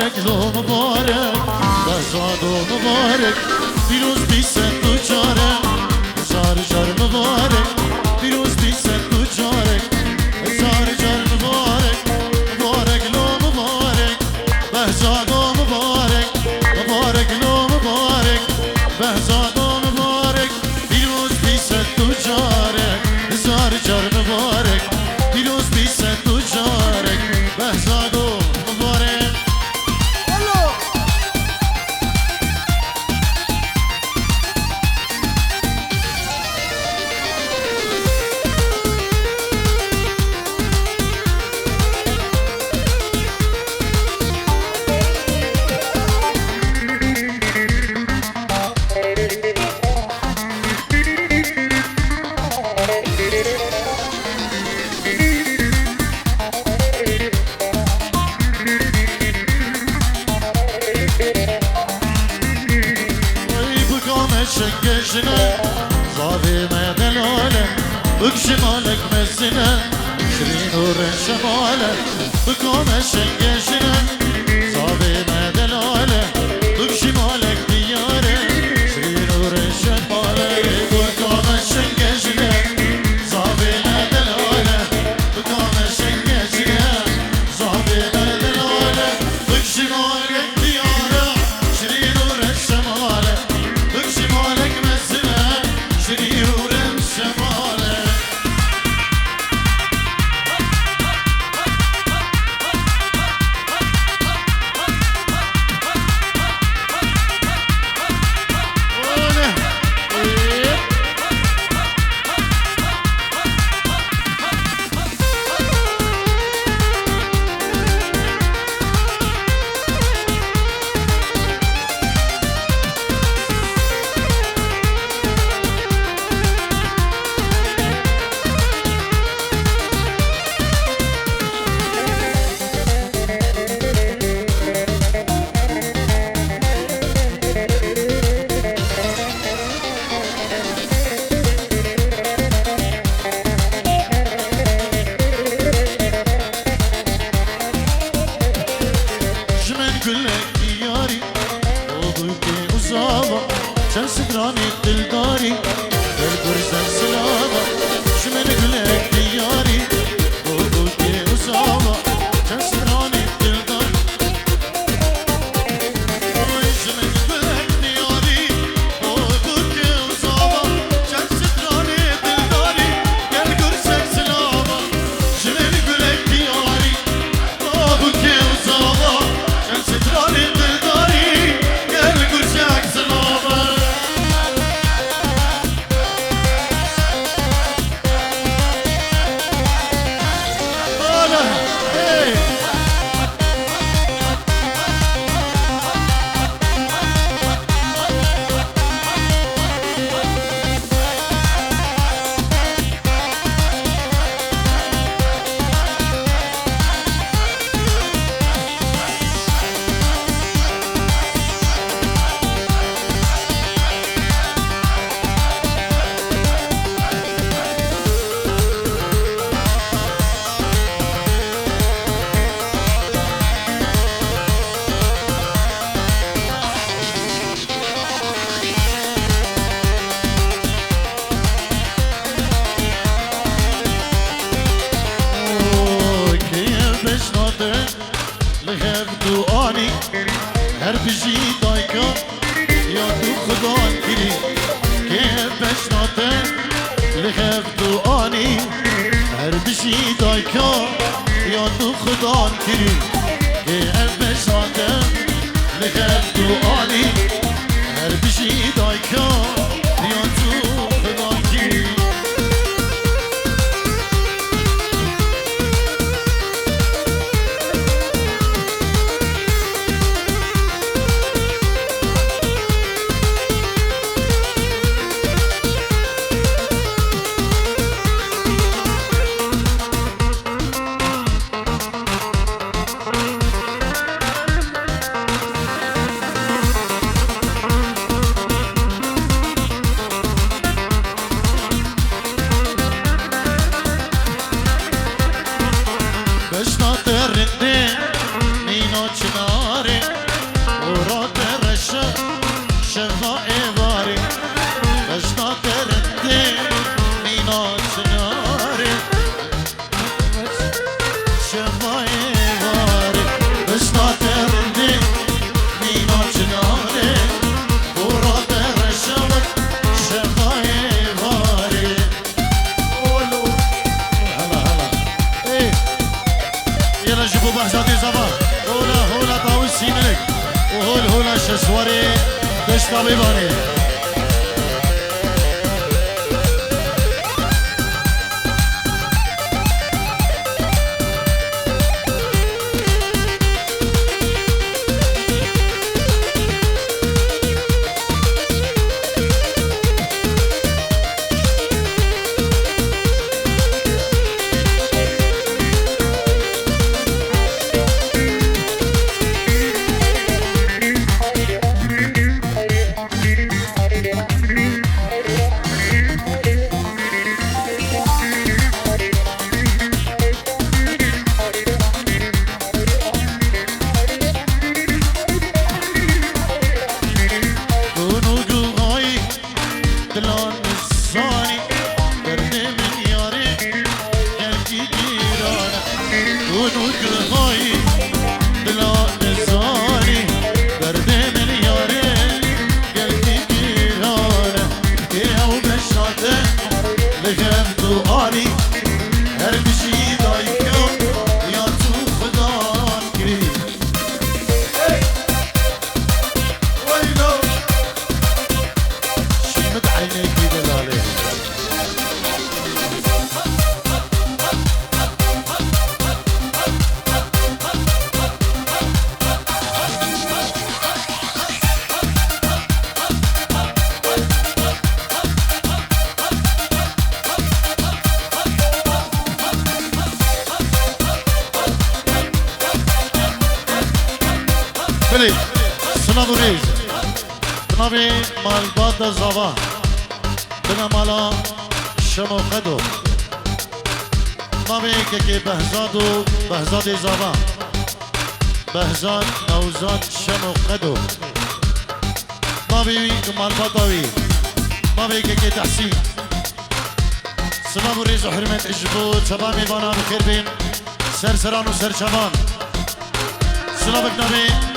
مبارک لو مبارک بهزاد و مبارک پیروز بیست دو جاره هزار جار مبارک پیروز بیست دو جاره هزار جار مبارک مبارک لو مبارک بهزاد و مبارک مبارک لو مبارک بهزاد و مبارک پیروز بیست دو جاره هزار جار مبارک پیروز بیست دو جاره بهزاد و مبارک شنگشنه زاوی مدلوله بکشمالک مزنه شرین و رشماله بکام شنگشنه زاوی مدلوله بکشمالک دیاره شرین و رشماله بکام شنگشنه زاوی مدلوله بکام شنگشنه زاوی مدلوله بکشمالک دیاره شرین و رشماله مالك مسنا شريور شماله sen sıkran ettil dari gel görsen silama şumen gülek diyari oldu ki uzama sen sıkran ettil dari şumen gülek diyari oldu ki uzama sen sıkran ettil dari gel görsen silama şumen gülek diyari oldu ki uzama sen sıkran ettil dari gel görsen silama هر بجی دایکا یا تو خدا گیری که بشناته لخف تو آنی هر بجی دایکا یا تو خدا گیری که بشناته لخف تو آنی هر بجی دایکا یا تو خدا گیری صابي باني بلي سنابو ريز نبي مال باد زوا بنا مالا شمو قدو نبي كي بهزادو بهزاد زوا بهزاد نوزاد شمو قدو نبي مال بادوي نبي كي تحسين سنابو ريز وحرمة اجبو شباب ميبانا بخير بين سرسران وسر شبان سنابك نبي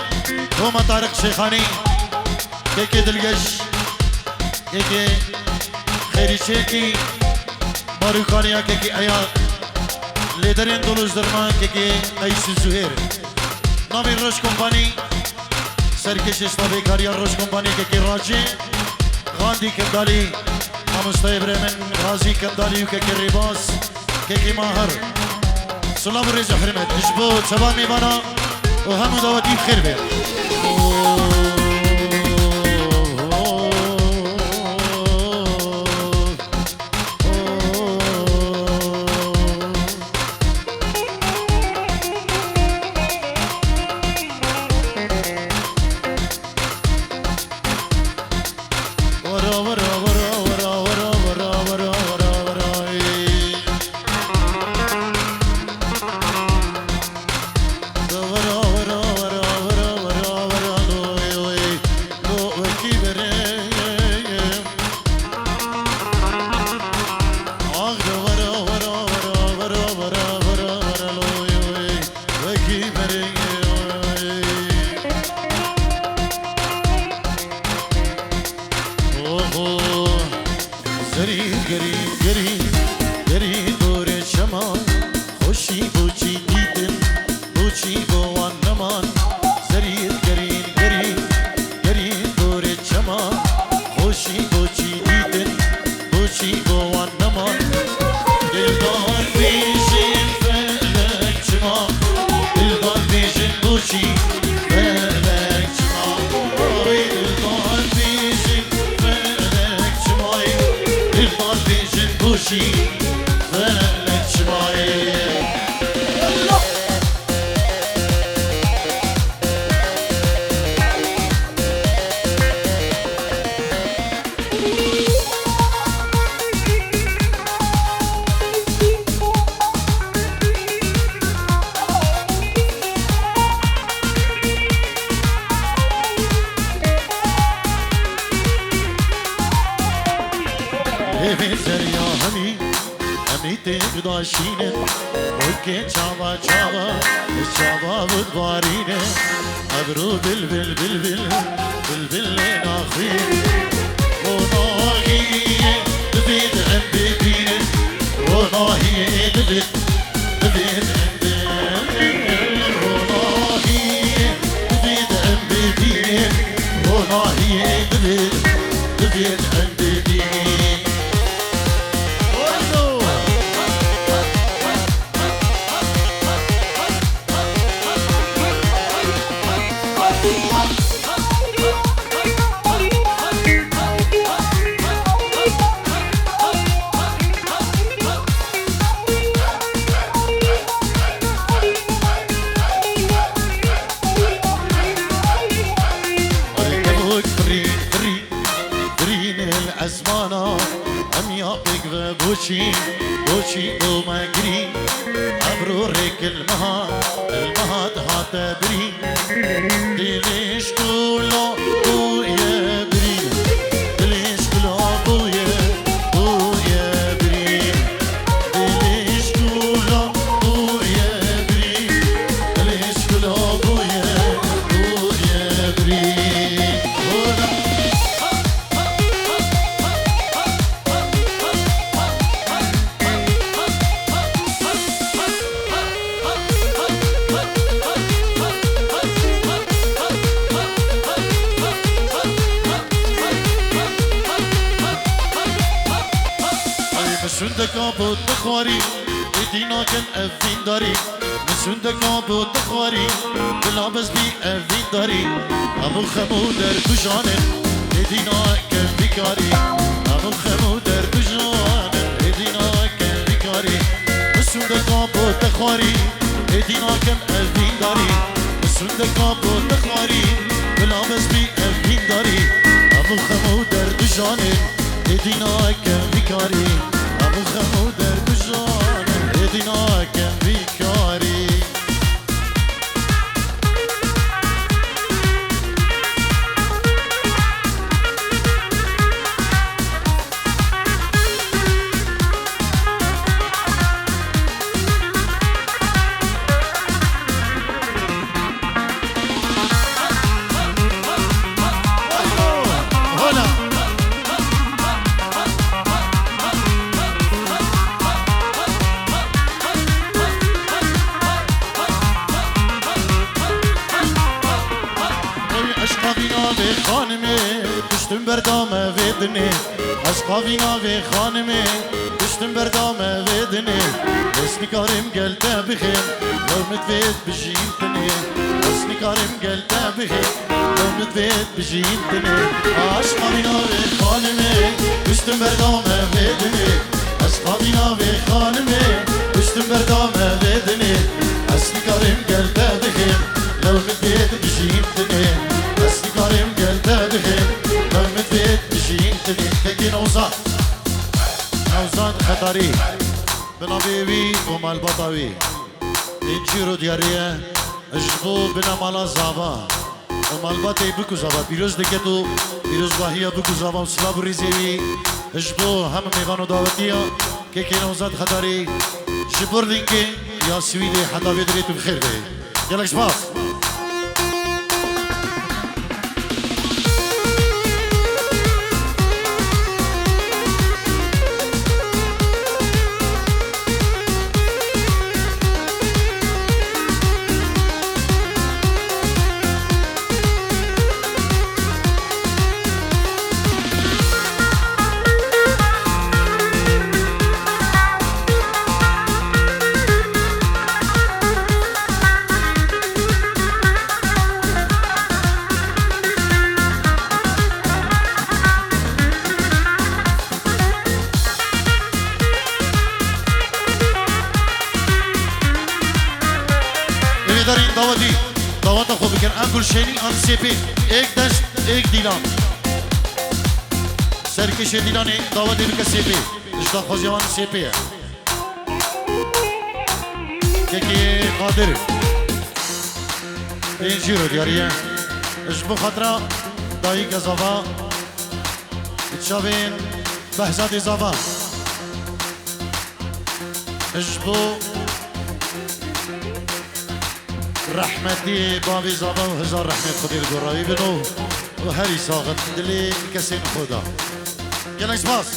هما طارق شيخاني كيكي دلقش كيكي خيري شيكي باروكانيا كيكي اياد ليدرين دولوز درمان كيكي قيس الزهير نامي روش كومباني سركش اسلامي كاريا روش كومباني كيكي راجي غاندي كندالي مستوى بريمن غازي كندالي وكيكي ريباس كيكي ماهر سلام الريز حرمت اجبود شباب ميبانا وهم دواتي بخير بيه داشینه اوکی چاوا چاوا چاوا بود بارینه ابرو بل بل بل بل بل بل ناخیر وناهیه دبید ام ببینه وناهیه دبید دبید ام ببینه وناهیه دبید ام ببینه وناهیه دبید ام یا بگ و بوچی دو مگری ابرو ریک المهات هات بری دلش کلا بوی بری دلش کلا بوی بری دلش کلا بوی بری دلش کلا بوی بری مسوندکا بود بخواری دینا کن افین داری مسوندکا بود بخواری بلابز بی افین داری همو خمو در کجانه دینا کن بیکاری همو خمو در کجانه دینا کن بیکاری مسوندکا بود بخواری دینا کن افین داری مسوندکا بود بخواری بلابز بی افین داری همو خمو در کجانه دینا کن بیکاری ابو خمو در بجانم هدینا کم بیکاری düştüm berdame vedine Aşkavina ve hanime düştüm berdame vedine Esnikarim gel tebihim Levmet ved bijintine Esnikarim gel tebihim Levmet ved bijintine Aşkavina ve hanime düştüm berdame vedine Aşkavina ve hanime düştüm berdame vedine Esnikarim gel tebihim Levmet ved bijintine Esnikarim gel tebihim Levmet ved bijintine Tekin Ozan Ozan Khatari بنابیوی و مالباتاوی اینجی رو دیاریه اجبو بنا مالا زابا و مالباتی بکو زابا بیروز دکه تو بیروز واهیا بکو زابا و سلاب ریزیوی اجبو هم میوانو داوتیا که که نوزاد خطاری جبور لینکه یا سویده حتا بیدریتو بخیر بی یلکش باس دارین دعوت خوب بکن انگل شینی آن سپی ایک دشت ایک دیلان سرکش دیلان دعوت بکن سپی اشتاق خوزیوان سپی که قادر اینجی رو دیاریه اشبو خطرا دایی گزاوا اتشابین بحزاد زاوا اشبو رحمتي بابي زابا وهزار رحمة خدير قرابي بنو وهري ساغت دلي كسين خدا يلا اسماس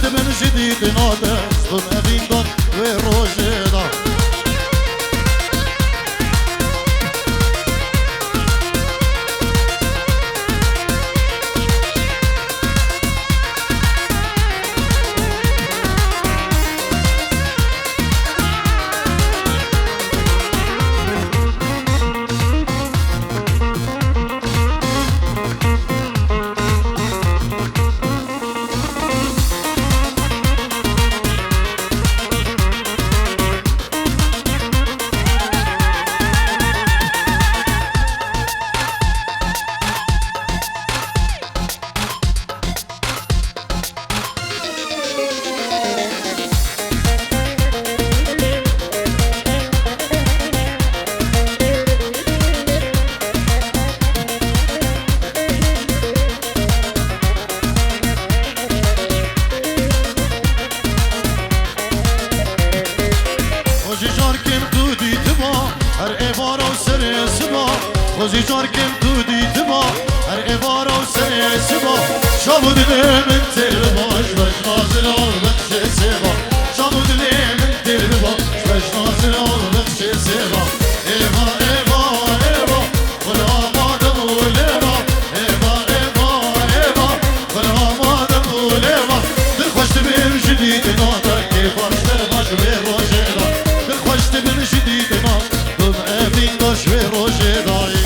من جديد نادى صدم أبين دون وروجي دا خوزی جار کم تو دیت با هر غبار و سر سبا شابو دلی من تر باش باش نازل آل بخش سبا شابو دلی من تر باش باش نازل آل بخش سبا ایوا ایوا ایوا خلا آمادم و لیوا ایوا ایوا ایوا خلا آمادم و لیوا دل خوشت بیم جدید ناتا که باشتر باش به روشه دا دل خوشت بیم جدید ناتا دم امین باش به روشه دایی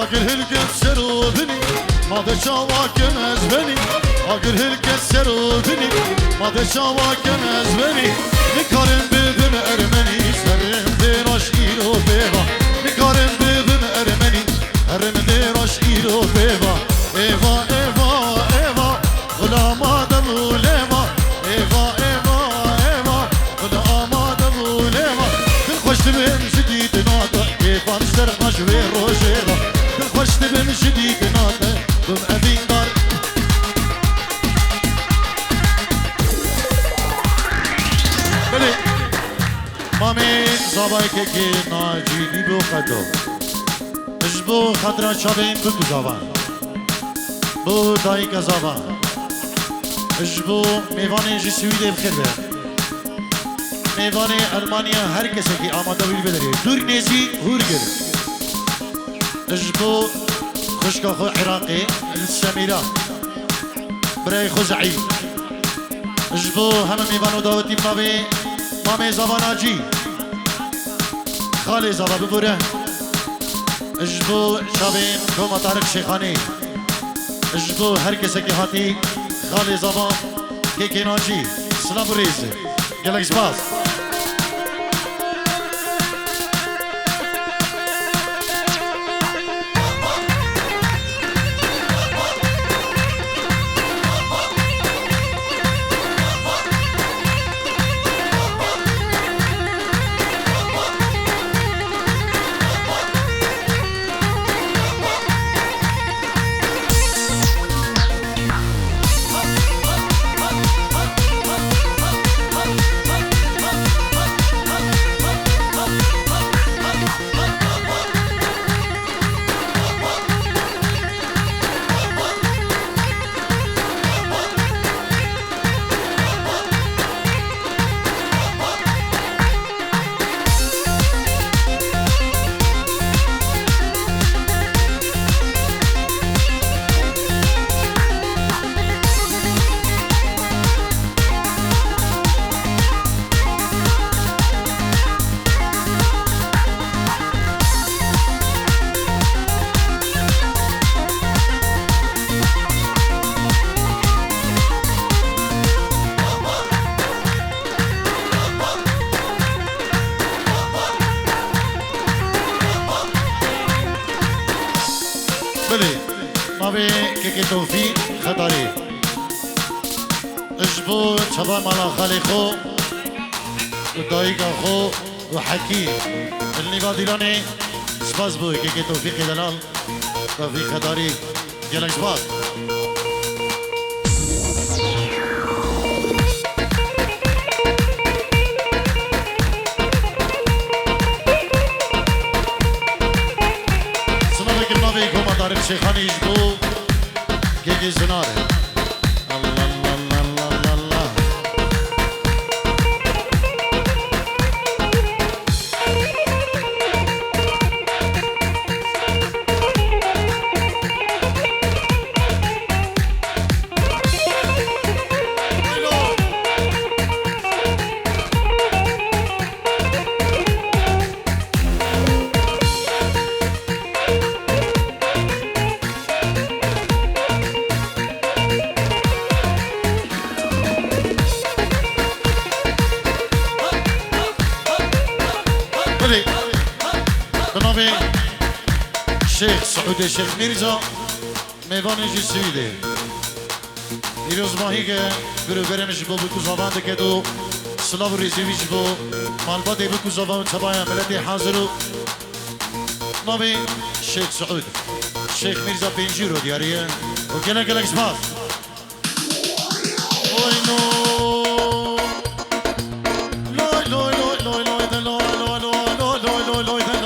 اگر هلکس رو بینی ماده شواکن از بینی اگر هلکس رو بینی ماده شواکن از بینی نکارم بدم ارمنی سرم دیراش ایرو بیوا نکارم بدم ارمنی ارم دیراش ایرو بیوا ایوا ایوا ایوا غلام آدم و لیوا ایوا ایوا ایوا غلام آدم و لیوا دل خوشت بهم جدید نادا کیفان شرقاش و روشه دا خوشت بهم جدید ناده بم اوین دار بله مامی زابای که ناجیدی بو خدو اجبو خدرا چابین بگو زابان بو دایی که زابان اجبو میوان جسویده بخیر به میوان ارمانیا هر کسی که آماده بیل بداری دور نیزی هور گرد اجبو خشكا خو عراقي السميرة براي خزعي اجبو همه ميوانو داوتي بنابي مامي زباناجي خالي زبا ببوره اجبو شابين كوما طارق شيخاني اجبو هر کسی که هاتی خالي زبا كيكي ناجي سلام ريز يلك سباس بله ماوی که توفیق خطاری اجبو چبا مالا خالی خو و دایگا خو و حکیم النبا دیلانی سپاس بوی که توفیق دلال توفیق خطاری گلک سپاس طارق شيخاني يجبو كيكي زناري الله الله الله الله الله بله بنابه شیخ سعود شیخ میرزا میوانش سویده دیروز ماهی که برو برمش با بکو زبانده که دو سلاو ریزیویش با مالباده بکو زبان تبایا ملتی حاضر و نابه شیخ سعود شیخ میرزا پینجی رو دیاریه و گلن گلن سپاس اوی نو لوی لوی لوی لوی لوی لوی لوی لوی لوی لوی لوی